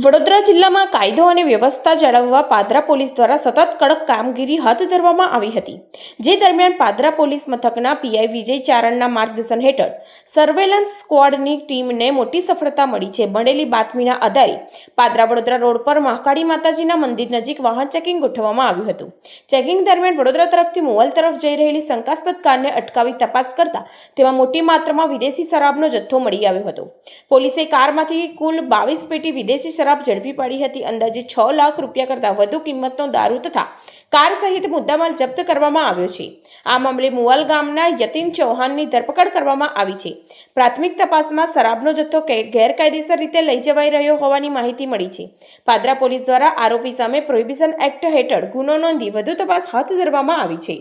વડોદરા જિલ્લામાં કાયદો અને વ્યવસ્થા જાળવવા પાદરા પોલીસ દ્વારા સતત કડક કામગીરી હાથ ધરવામાં આવી હતી, જે દરમિયાન પાદરા પોલીસ મથકના પીઆઈ વિજય ચારણના માર્ગદર્શન હેઠળ સર્વેલન્સ સ્ક્વોડની ટીમને મોટી સફળતા મળી છે. મળેલી બાતમીના આધારે પાદરા વડોદરા રોડ પર મહાકાળી માતાજીના મંદિર નજીક વાહન ચેકિંગ ગોઠવવામાં આવ્યું હતું. ચેકિંગ દરમિયાન વડોદરા તરફથી મુવલ તરફ જઈ રહેલી શંકાસ્પદ કારને અટકાવી તપાસ કરતા તેમાં મોટી માત્રામાં વિદેશી શરાબનો જથ્થો મળી આવ્યો હતો. પોલીસે કારમાંથી કુલ 22 પેટી વિદેશી શરાબ ઝડપી પાડી હતી. અંદાજે 6 લાખ રૂપિયા કરતાં વધુ કિંમતનો દારૂ તથા કાર સહિત મુદ્દામાલ જપ્ત કરવામાં આવ્યો છે. આ મામલે મુવાલ ગામના યતીન ચૌહાણની ધરપકડ કરવામાં આવી છે. પ્રાથમિક તપાસમાં શરાબનો જથ્થો ગેરકાયદેસર રીતે લઈ જવાઈ રહ્યો હોવાની માહિતી મળી છે. પાદરા પોલીસ દ્વારા આરોપી સામે પ્રોહિબિશન એક્ટ હેઠળ ગુનો નોંધી વધુ તપાસ હાથ ધરવામાં આવી છે.